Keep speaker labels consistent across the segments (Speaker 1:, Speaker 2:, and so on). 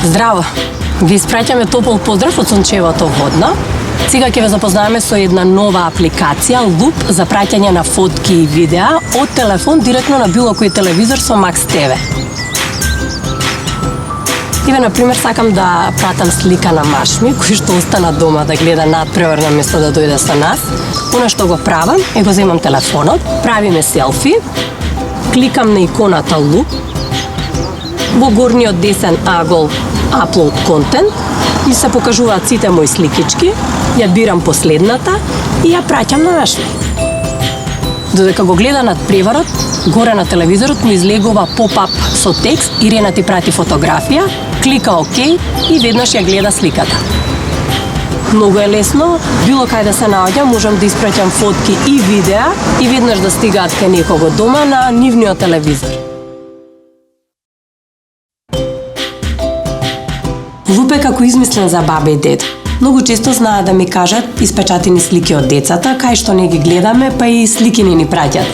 Speaker 1: Здраво! Ви испраќаме топол поздрав од сончевото Водно. Сега ќе ве запознаеме со една нова апликација, Loop, за праќање на фотки и видеа од телефон директно на било кој телевизор со Max TV. Еве, например, сакам да пратам слика на маш ми, кој што остана дома да гледа надпревар на место да дојде со нас. Она што го правам е го земам телефонот, правиме селфи, кликам на иконата Loop, во горниот десен агол Upload Content и се покажуваат сите мои сликички, ја бирам последната и ја праќам на маш ми. Додека го гледа надпреварот, горе на телевизорот му излегува поп-ап со текст Ирена ти прати фотографија, клика ОК и веднаш ја гледа сликата. Многу е лесно, било кај да се наоѓам, можам да испраќам фотки и видеа и веднаш да стигаат кај некого дома на нивниот телевизор. Loop е како измислен за баба и дед. Многу често знаат да ми кажат испечатени слики од децата, кај што не ги гледаме, па и слики не ни праќат.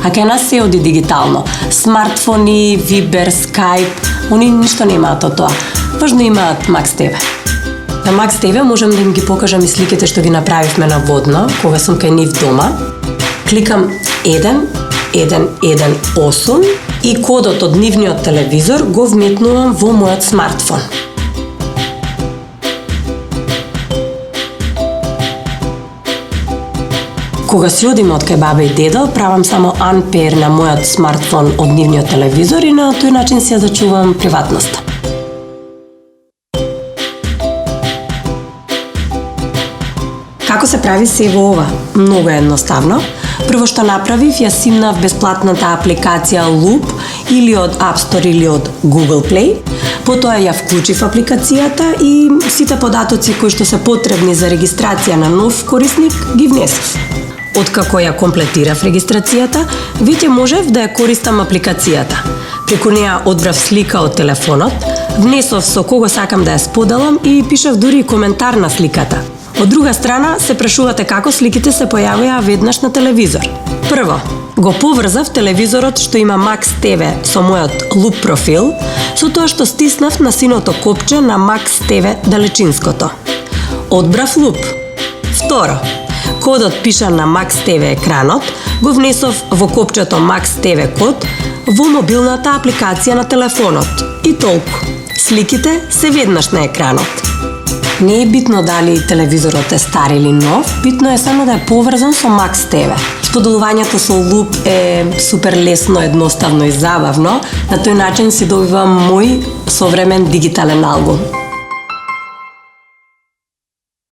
Speaker 1: А кај нас се оди дигитално. Смартфони, Viber, Skype, они ништо немаат од тоа. Важно имаат Max TV. На Max TV можам да им ги покажам и сликите што ги направивме на Водно, кога сум кај нив дома. Кликам 1118 и кодот од нивниот телевизор го вметнувам во мојот смартфон. Кога си одиме од кај баба и дедо, правам само unpair на мојот смартфон од нивниот телевизор и на тој начин си ја зачувам приватноста. Како се прави се во ова? Многу е едноставно. Прво што направив, ја симнав бесплатната апликација Loop или од App Store или од Google Play. Потоа ја вклучив апликацијата и сите податоци кои што се потребни за регистрација на нов корисник ги внесов. Откако ја комплетирав регистрацијата, веќе можев да ја користам апликацијата. Преку неа одбрав слика од телефонот, внесов со кого сакам да ја споделам и пишав дури коментар на сликата. Од друга страна, се прашувате како сликите се појавија веднаш на телевизор. Прво, го поврзав телевизорот што има Max TV со мојот Loop профил, со тоа што стиснав на синото копче на Max TV далечинското. Одбрав Loop. Второ, кодот пишан на Max TV екранот, го внесов во копчето Max TV код во мобилната апликација на телефонот. И толку. Сликите се веднаш на екранот. Не е битно дали телевизорот е стар или нов, битно е само да е поврзан со Max TV. Споделувањето со Loop е супер лесно, едноставно и забавно. На тој начин си добивам мој современ дигитален албум.